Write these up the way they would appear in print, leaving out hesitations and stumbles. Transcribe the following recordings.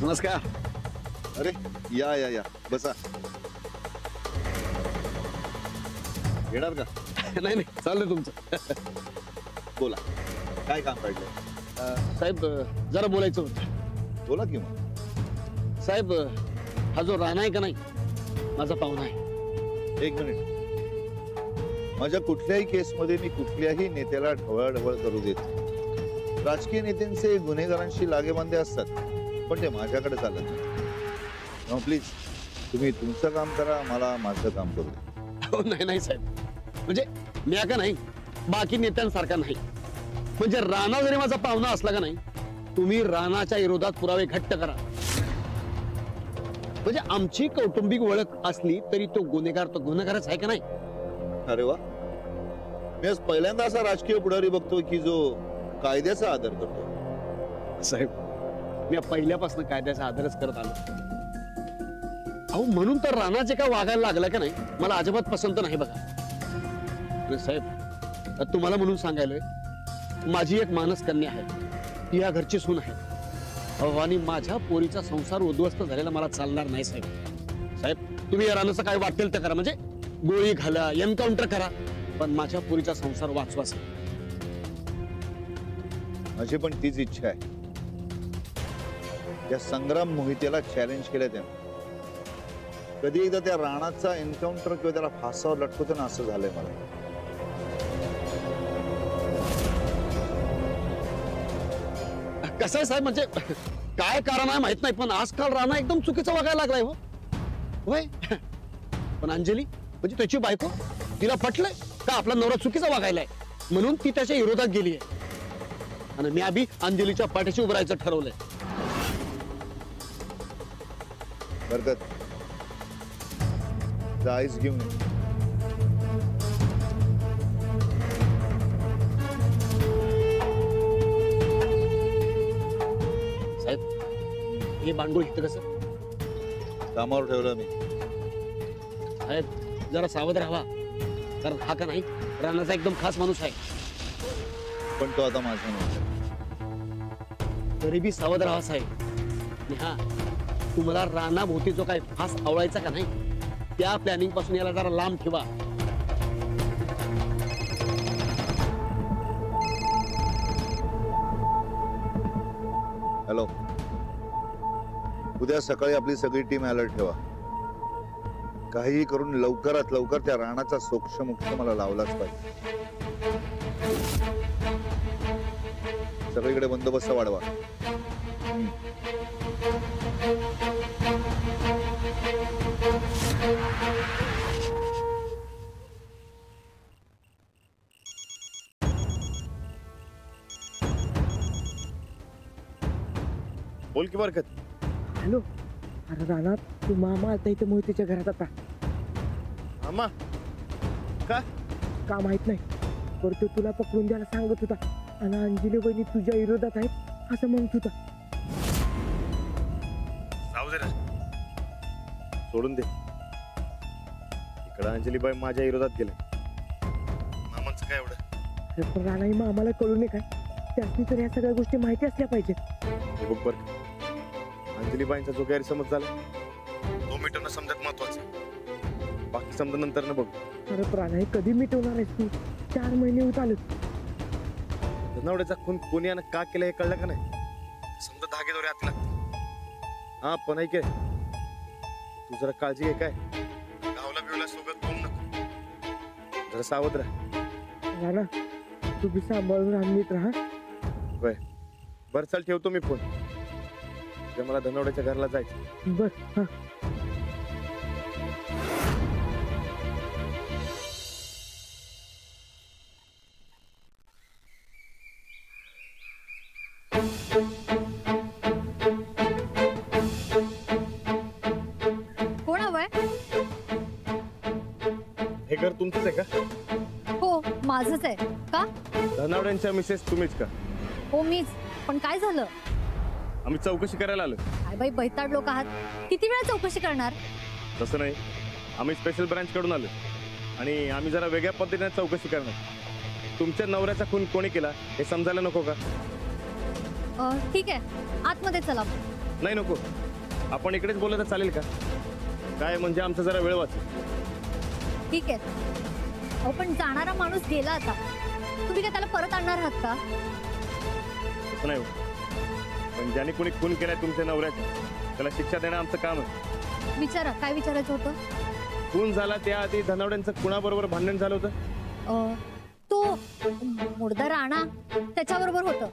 नमस्कार. अरे या या या बसा. येणार का? नाही नाही चाललंय तुमचं. बोला काय काम काढलंय? साहेब जरा बोलायचं होतं. बोला की मग. साहेब हा जो राणा आहे का नाही माझा पाहुणा आहे. एक मिनिट. माझ्या कुठल्याही केसमध्ये मी कुठल्याही नेत्याला ढवळाढवळ करू देत नाही. राजकीय नेत्यांचे गुन्हेगारांशी लागेबांधे असतात पण ते माझ्याकडे चालत नाही. प्लीज तुम्ही तुमचं काम करा, मला माझं काम करू द्या. हो नाही नाही साहेब, म्हणजे मी का नाही बाकी नेत्यांसारखा नाही. म्हणजे राणा जरी माझा पाहुणा असला का नाही तुम्ही राणाच्या विरोधात पुरावे घट्ट करा. म्हणजे आमची कौटुंबिक ओळख असली तरी तो गुन्हेगार तो गुन्हेगारच आहे का नाही. अरे वा, मी आज पहिल्यांदा असा राजकीय पुढारी बघतो की जो कायद्याचा आदर करतो. साहेब मी पहिल्यापासून कायद्याचा आदरच करत आलो. अहो म्हणून तर राणा जे काय वागायला लागला का नाही मला अजिबात पसंत नाही बघा. अरे साहेब तुम्हाला म्हणून सांगायलोय, माझी एक मानस कन्या आहे, ती या घरची सून आहे. अहो आणि माझ्या पोरीचा संसार उद्ध्वस्त झालेला मला चालणार नाही साहेब. साहेब तुम्ही या राणाचं काय वाटेल ते करा, म्हणजे गोळी घाला, एन्काउंटर करा, पण माझ्या पोरीचा संसार वाचवा. माझी पण तीच इच्छा आहे. या संग्राम मोहितेला चॅलेंज केलं त्यानं. कधी एकदा त्या राणाचा एन्काउंटर किंवा त्याला फासावर लटकवतो ना असं झालंय मला. कसं आहे साहेब, म्हणजे काय कारण आहे माहित नाही पण आजकाल राणा एकदम चुकीचं वागायला लागलाय. हो होय, पण अंजली म्हणजे त्याची बायको, तिला पटलंय का आपला नवरा चुकीचा वागायलाय म्हणून ती त्याच्या विरोधात गेली आहे. आणि मी आधी अंजलीच्या पाठीशी उभं राहायचं ठरवलंय. बरकत जायच घेऊन ये. साहेब हे भांडूळ इथं कसं? कामावर ठेवलं मी. साहेब जरा सावध राहा, कारण हा का नाही राणाचा एकदम खास माणूस आहे. पण तो आता माझा नव्हता. तरी बी सावध राहा साहेब. आणि हा तुम्हाला राणा भोवती जो काय फास आवळायचा का नाही त्या प्लॅनिंग पासून याला जरा लांब ठेवा. हॅलो, उद्या सकाळी आपली सगळी टीम अलर्ट ठेवा. काहीही करून लवकरात लवकर त्या राणाचा सोक्षमोक्ष मला लावलाच पाहिजे. सगळीकडे बंदोबस्त वाढवा. बोल की बरकत. हॅलो, अरे राणा तू मामा आता इथे मोहितीच्या घरात आता. मामा का? का माहित नाही, पण तो तुला पकडून द्यायला सांगत होता आणि अंजली बहिणी तुझ्या विरोधात आहेत असं म्हणत होता. जाऊ दे रे, सोडून दे. इकडं अंजलीबाई माझ्या विरोधात गेले, मामांचं काय एवढं? अरे पण राणा मामाला कळू नये काय, त्यासनी तर या सगळ्या गोष्टी माहिती असल्या पाहिजेत. हे बघ बरं, अंजलीबाईंचा जो गैरसमज झाला तो मिटवणं समजत महत्वाचं. बाकी समजा नंतर न बघ. अरे प्राण हे कधी मिटवणार आहेस तू? 4 महिने होत आले. धनवड्याचा खून कोणी आणि का केलं हे कळलं का नाही? समजा धागे दोरे हात लागते. हा पण ऐक, तू जरा काळजी घे. काय गावला बिवला सोबत कोण नको, जरा सावध राहा. राणा तू बी सांभाळून राहत राहा. बरं चल, ठेवतो मी फोन. मला धनवड्याच्या घरला जायचं. बर हा. कोण हवंय? हे घर तुमचंच आहे का? हो माझंच आहे. का? धनावड्यांच्या मिसेस तुम्हीच का? हो मीच. पण काय झालं? आम्ही चौकशी करायला आलो. काय बाई बैताड लोक आहात, किती वेळा चौकशी करणार? तसं नाही, आम्ही स्पेशल ब्रांच कडून आलो आणि आम्ही जरा वेगळ्या पद्धतीने चौकशी करणार. तुमच्या नवऱ्याचा खून कोणी केला हे समजायला नको का? ठीक आहे, आतमध्ये चला. नाही नको, आपण इकडेच बोललं तर चालेल का? काय म्हणजे आमचा जरा वेळ वाचेल. ठीक आहे. अहो पण जाणारा माणूस गेला आता, तुम्ही काय त्याला परत आणणार आहात का? तसं नाही होत. पण ज्याने कोणी खून केलाय तुमच्या नवऱ्याचा, त्याला शिक्षा देणं आमचं काम आहे. विचारा, काय विचारायचं होतं? खून झाला त्याआधी धनावड्यांचं कुणाबरोबर भांडण झालं होतं? तो मुर्दा राणा त्याच्याबरोबर होतं.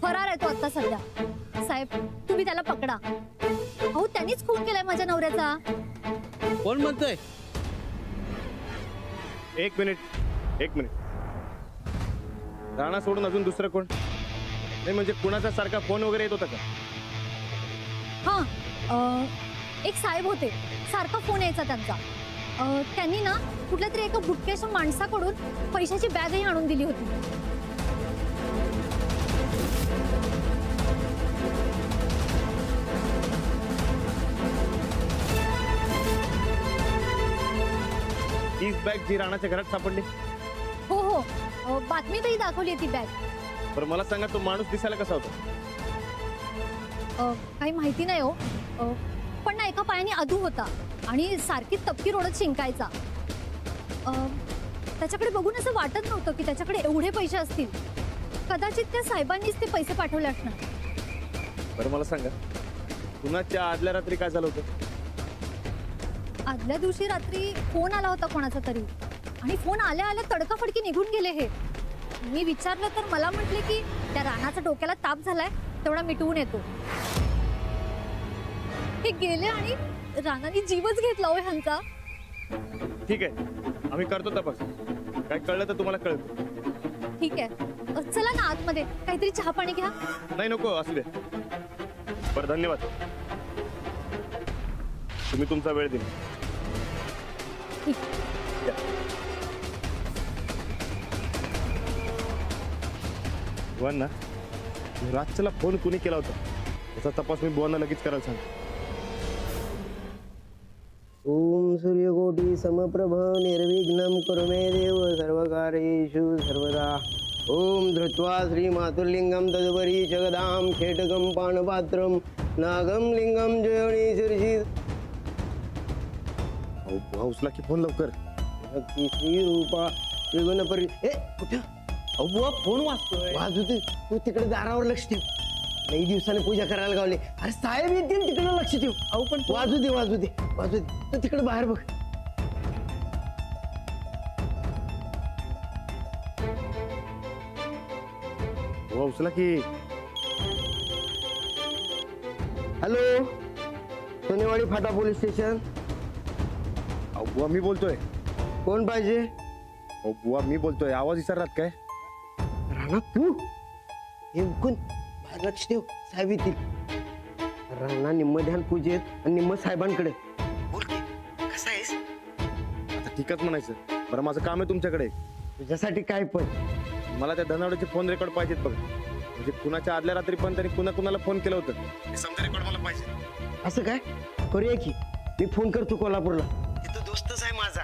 फरार आहे तो आता सध्या. साहेब तुम्ही त्याला पकडा. अहो त्यांनीच खून केलाय माझ्या नवऱ्याचा. कोण म्हणतोय? एक मिनिट. राणा सोडून अजून दुसरं कोण? नाही म्हणजे कुणाचा सारखा फोन वगैरे येत होता का? हा एक साहेब होते, सारखा फोन यायचा त्यांचा. त्यांनी ना कुठल्या तरी एका बुटक्याच्या माणसाकडून पैशाची बॅगही आणून दिली होती. तीच बॅग जी राणाच्या घरात सापडली? हो बातमीतही दाखवली ती बॅग. बरं मला सांगा, तो माणूस दिसायला कसा होता? काही माहिती नाही हो. पण ना एका पायाने अधू होता आणि सारखी तपकीर ओढत शिंकायचा. त्याच्याकडे बघून असं वाटत नव्हतं की त्याच्याकडे एवढे पैसे असतील. कदाचित त्या साहेबांनीच ते पैसे पाठवले असणार. बरं मला सांगा, कुणाच्या आदल्या रात्री काय झालं होतं? आदल्या दिवशी रात्री फोन आला होता कोणाचा तरी, आणि फोन आल्या आल्या तडकाफडकी निघून गेले हे. मी विचारलं तर मला म्हटले की त्या राणाच्या डोक्याला ताप झालाय, तेवढा मिटवून येतो. हे गेले आणि राणाने जीवच घेतला हो ह्यांचा. ठीक आहे, आम्ही करतो तपास. काय कळलं तर तुम्हाला कळतं. ठीक आहे. चला ना आतमध्ये, काहीतरी चहा पाणी घ्या. नाही नको, असू दे. बरं धन्यवाद, तुम्ही तुमचा वेळ दिला. ठीक. बुवांना रातच्याला फोन कुणी केला होता याचा तपास मी बुवांना लगेच करायला सांगतो. ओम सूर्यकोटी समप्रभ निर्विघ्नं कुरु मे देव सर्वकार्येषु सर्वदा. ओम धृत्वा श्री मातुर्लिंगम तदुपरी जगदाम खेटकम पानपात्रम नागम लिंगम जयोनी शीर्षी बुवा उचला की फोन लवकर. श्री रूपा त्रिगुणपरी. ए कुठं? अहो बुवा फोन वाजतोय. वाजू दे, तू तिकडे दारावर लक्ष ठेव. लई दिवसाने पूजा करायला गावले. अरे साहेब येतील, तिकडे लक्ष ठेव. अहो पण वाजू दे. तर तिकडे बाहेर बघ. बुवा उचला की. हॅलो, सोनेवाडी फाटा पोलीस स्टेशन. अहो बुवा मी बोलतोय. कोण पाहिजे? अहो बुवा मी बोलतोय, आवाज विसरलात काय? राणा तू? हे उकून बाहेर लक्ष ठेव, साहेब येतील. राणा निम्म ध्यान पूजेत आणि निम्म साहेबांकडे. बोल की, कसा आहेस? आता ठीकच म्हणायचं. बरं माझं काम आहे तुमच्याकडे. तुझ्यासाठी काय पण. मला त्या धनावड्याचे फोन रेकॉर्ड पाहिजेत बघा. म्हणजे कुणाच्या आदल्या रात्री पण त्यांनी कुणाला फोन केलं होतं हे समजा रेकॉर्ड मला पाहिजे. असं काय? करूया की, मी फोन करतो कोल्हापूरला. तिथं दोस्तच आहे माझा.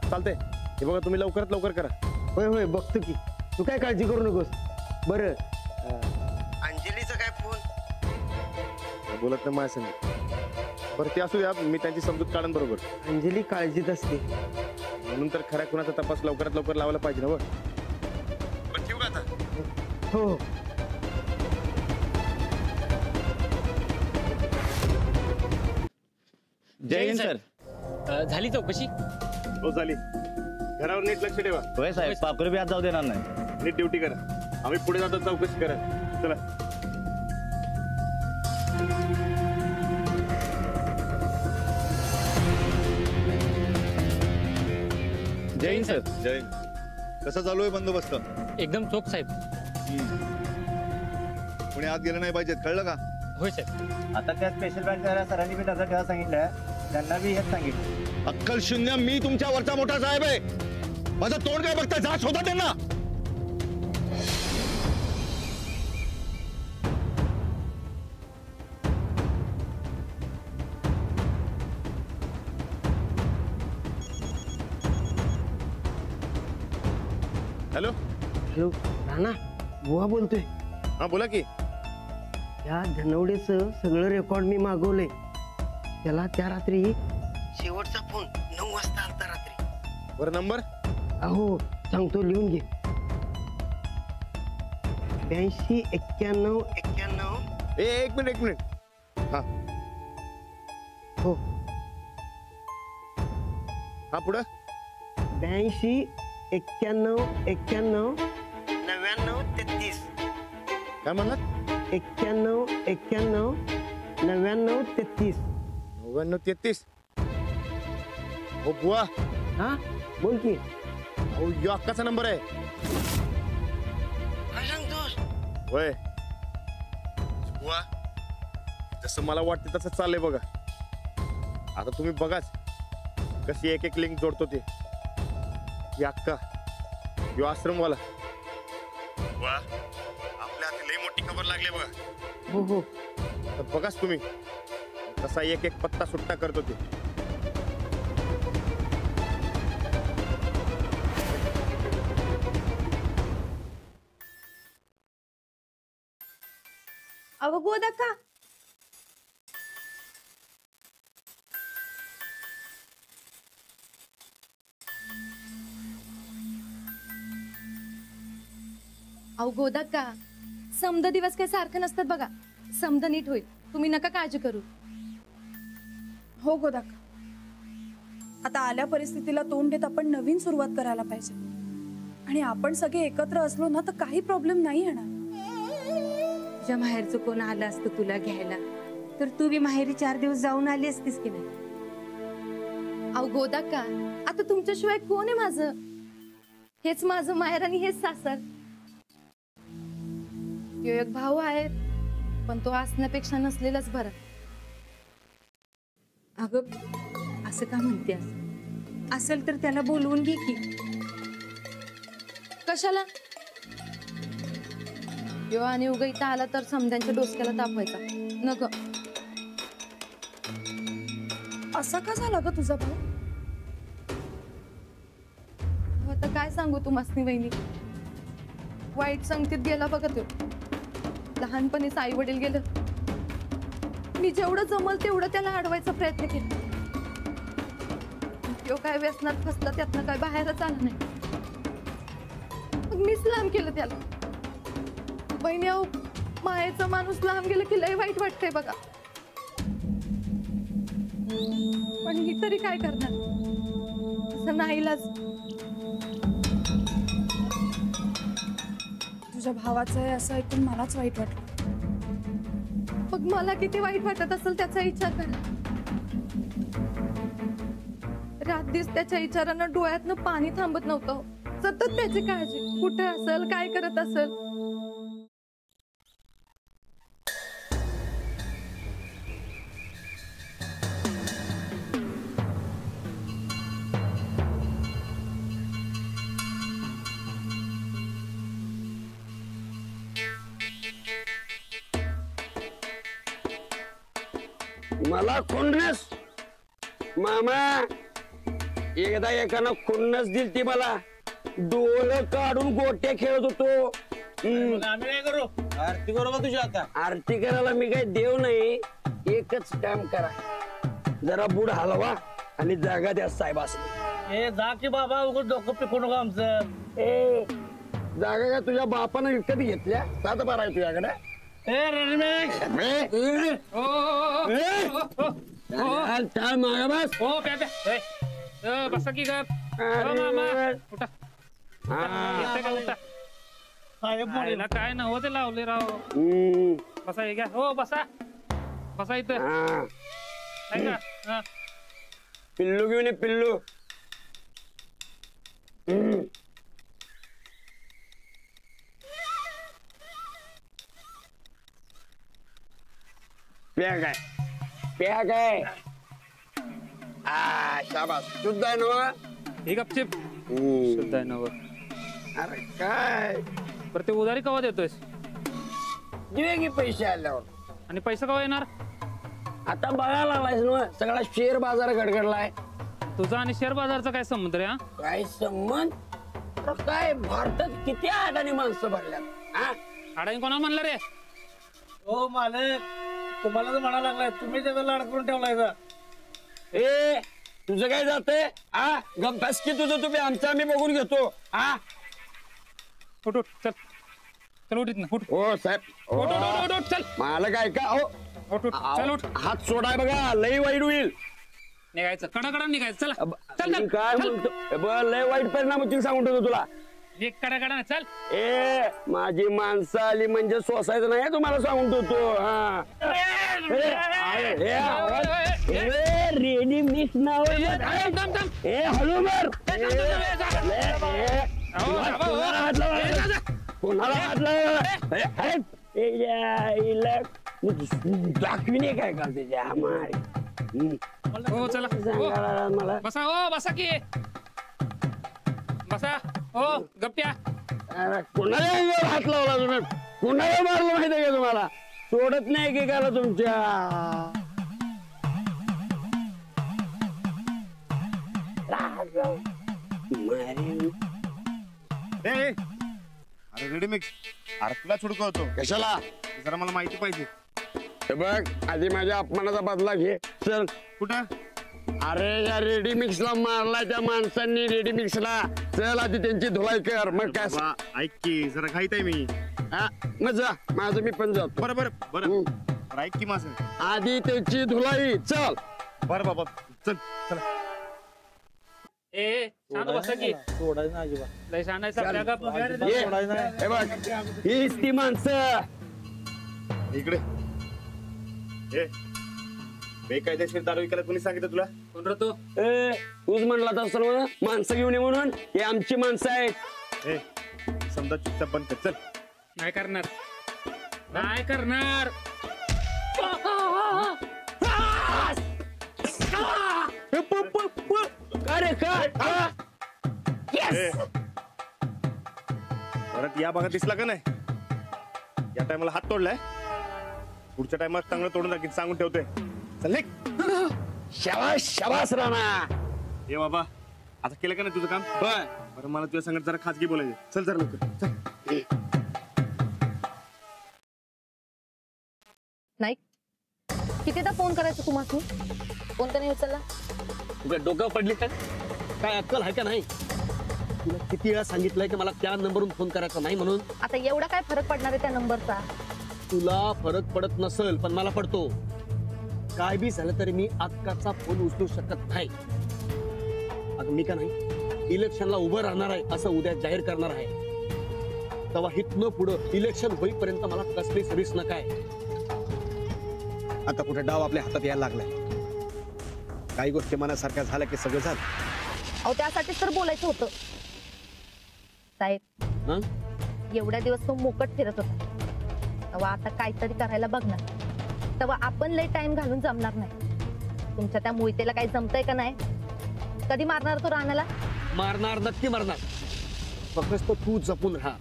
चालतंय, हे बघा तुम्ही लवकरात लवकर करा. होय बघतो की, तू काय काळजी करू नकोस. बरं अंजलीचा काय फोन? बोलत नाही माझ्या संग. बरं ते असू द्या, मी त्यांची समजूत काढून बरोबर. अंजली काळजीत असते. म्हणून तर खऱ्या कुणाचा तपास लवकरात लवकर लावायला पाहिजे ना. बरं ठेवू का आता? हो. जय हिंद सर. झाली चौकशी? हो झाली. घरावर नीट लक्ष ठेवा. होय साहेब, पाकरू बी आज जाऊ देणार नाही. नीट ड्युटी करा. आम्ही पुढे जातो, चौकशी करा. चला. जय हिंद सर. जय. कसा चालू आहे बंदोबस्त? एकदम चोख साहेब. कोणी आत गेलं नाही पाहिजेत, कळलं का? होय साहेब. आता त्या स्पेशल ब्रांचच्या सरांनी बी नजर ठेवा सांगितलंय, त्यांना बी हेच सांगितलं. अक्कल शून्य. मी तुमच्या वरचा मोठा साहेब आहे. माझं तोंड काय बघता? जा शोधा त्यांना. हॅलो. हॅलो राणा, बुवा बोलतोय. हा बोला की. या धनवडेचं सगळं रेकॉर्ड मी मागवलंय. त्याला त्या रात्री शेवटचा फोन 9 वाजता आलता रात्री. बरं नंबर अहो सांगतो, लिहून घे. 82 91 91. एक मिनिट हा हो, हा पुढं 82 91 91 99 33. काय म्हणलात? 91 91 99 33. 99 33. हो बुवा, हा बोल की. अहो यो अक्काचा नंबर आहे. काय सांगतोस? होय बुवा, जसं मला वाटतं तसं चाललंय बघा. आता तुम्ही बघाच कशी एक एक लिंक जोडतो ते. ही अक्का, यो आश्रमवाला. बुवा, आपल्या हाती लई मोठी खबर लागली बघा. हो हो. तर बघाच तुम्ही कसा एक एक पत्ता सुट्टा करतो ते. अहो गोदा का अहो गोदा का समद दिवस काही सारखं नसतात बघा. समद नीट होईल, तुम्ही नका काळजी करू. हो गोदाका, आता आल्या परिस्थितीला तोंड देत आपण नवीन सुरुवात करायला पाहिजे. आणि आपण सगळे एकत्र असलो ना तर काही प्रॉब्लेम नाही येणार. तुझ्या माहेरचं कोण आलं असतं तुला घ्यायला तर तू बी माहेरी 4 दिवस जाऊन आली असतीस की नाही. अहो गोदा का, आता तुमच्याशिवाय कोण आहे माझं? हेच माझं माहेर आणि हेच सासर. यो एक भाऊ आहे, पण तो असण्यापेक्षा नसलेलाच बरं. अगं असं का म्हणतेस? असेल तर त्याला बोलवून घे की. कशाला? यो आणि उगा इथं आला तर समद्यांच्या डोसक्याला तापवायचा. नग असा का झाला ग तुझा भाऊ? आता काय सांगू तुम्हासनी वहिनी, वाईट संगतीत गेला बघा तो. लहानपणीच आई वडील गेलं. मी जेवढं जमल तेवढं त्याला अडवायचा प्रयत्न केला. तो काय व्यसनात फसला, त्यातनं काय बाहेरच आलं नाही. मग मीच लांब केलं त्याला. बहिणी अहो, मायेचा माणूस लांब गेलं की लय वाईट वाटतंय बघा. पण ही तरी काय करणार, असं नाईलाज. तुझ्या भावाचं आहे असं ऐकून मलाच वाईट वाटलं. मग मला किती वाईट वाटत असेल त्याचा विचार करा. रात दिवस त्याच्या विचारानं डोळ्यातनं पाणी थांबत नव्हतं. सतत त्याची काळजी, कुठे असेल, काय करत असेल. मला खुन्नस मामा, एकदा एकानं खुन्नस दिली ती मला. डोळं काढून गोट्या खेळत होतो. आम्ही काय करू? आरती करू का तुझी आता? आरती करायला मी काही देव नाही. एकच काम करा, जरा बुड हलवा आणि जागा द्या साहेबास. ए जा की बाबा, उगाच डोकं पिकू नको आमचं. ए जागा का तुझ्या बापानं विकत घेतल्या? 7-12 आहे तुझ्याकडे. ए रमेश, मागा बस. हो प्या प्या. ए, बसा की गप. हो, मामा उठा. येते का उठा? आईला काय नव्हतं ते लावले राव. बसा हे घ्या. हो बसा, बसा इथं. आहे का? हा. पिल्लू घेऊन ये पिल्लू. प्या काय, प्या काय. शाबास, शुद्ध आहे ना? हे गपचिप शुद्ध आहे नव. अरे काय बरं ते उधारी कवा देतोयस? दिवे की पैसे आल्यावर. आणि पैसा कवा येणार? आता बघायला लागलायस ना, सगळा शेअर बाजार गडगडलाय. तुझा आणि शेअर बाजारचा काय संबंध रे? हा काय संबंध? तर काय भारतात किती अडाणी माणसं भरल्यात. अडाणी कोणाला म्हणलं रे? ओ मालक तुम्हाला तर म्हणा लागलाय तुम्ही त्याचा लाड करून ठेवलाय का ए तुझं काय जातंय आ गप्पास की तुझं तुम्ही आमचं आम्ही बघून घेतो आ उठ उठ चल चल उठ इथनं उठ हो साहेब उठ उठ उठ उठ चल मला काय का हो उठ उठ चल उठ हात सोडाय बघा लई वाईट होईल निघायचं कडा निघायचं चला चल मी चल काय चल. म्हणतो बरं, लय वाईट परिणाम होतील सांगून ठेवतो तुला एक कडा चल ए माझी माणसं आली म्हणजे सोसायचं नाही तुम्हाला सांगून ठेवतो हा रेडी मिक्स नाव ए हळू मार कोणाला हात दाखविणे काय का त्याच्या मार हो चला हो. मला बसा हो बसा की बसा हो गप्प्या कोणाला हात लावला तुम्ही कोणाला मारलं माहिती आहे का तुम्हाला सोडत नाही की का तुमच्या अरे रेडी मिक्स अरे तुला छुडकवतो कशाला जरा मला माहिती पाहिजे हे बघ आधी माझ्या अपमानाचा बदला घे चल कुठं अरे या रेडी मिक्सला मारला त्या माणसांनी रेडी मिक्सला चल आधी त्यांची धुलाई कर मग काय बाबा, ऐक की जरा घाईत आहे मी हा, मग जा माझं मी पण जातो बरं बरं बरं ऐक की माझं आधी त्यांची धुलाई चल बरं बाबा चल चला ए शांत बसा की सोडायचं नाही अजिबात लय शान आहे सगळ्या गप ये. हे बघ हीच ती माणसं इकडे ए बेकायदेशीर दारू विकायला कोणी सांगितलं तुला कोण रे तू ए तूच म्हणला तर सर्व माणसं घेऊन ये म्हणून हे आमची माणसं आहेत ए समजा चुपचाप बंद कर चल नाही करणार नाही करणार अरे काय ए, परत या भागात दिसला का नाही या टायमाला हात तोडलाय पुढच्या टायमात चांगलं तोडून टाकीन सांगून ठेवतोय चल निघ. शाबास शाबास राणा ए बाबा आता केलं का नाही तुझं काम बरं मला तुझ्या संगत जरा खाजगी बोलायचं चल जरा लवकर चल नाही कितीदा फोन करायचा तुम्हाला फोन तर नाही उचलला तुझ्या डोकं पडली काय अक्कल आहे का नाही तुला किती वेळा सांगितलंय की मला त्या नंबरवरून फोन करायचा नाही म्हणून आता एवढा काय फरक पडणार आहे त्या नंबरचा तुला फरक पडत नसेल पण मला पडतो काय बी झालं तरी मी अक्काचा फोन उचलू शकत नाही अगं मी का नाही इलेक्शनला उभं राहणार आहे असं उद्या जाहीर करणार आहे तेव्हा हितनं पुढं इलेक्शन होईपर्यंत मला कसली सर्व्हिस न काय आता कुठे डाव आपल्या हातात यायला लागलाय काही गोष्टी मनासारख्या झाल्या की सगळं झालं अहो त्यासाठीच तर बोलायचं होतं साहेब हं? एवढ्या दिवस तो मोकट फिरत होता तेव्हा आता काहीतरी करायला बघणार तेव्हा आपण लय टाइम घालून जमणार नाही तुमच्या त्या मोहितेला काही जमतंय का नाही कधी मारणार तो रानाला मारणार नक्की मारणार फक्त तू जपून राहा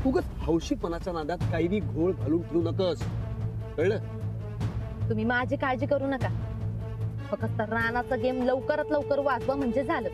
उगाच हौशीपणाच्या नादात काही बी घोळ घालून ठेवू नकस कळलं तुम्ही माझी काळजी करू नका फक्त रानाचा गेम लवकरात लवकर वाजवा म्हणजे झालं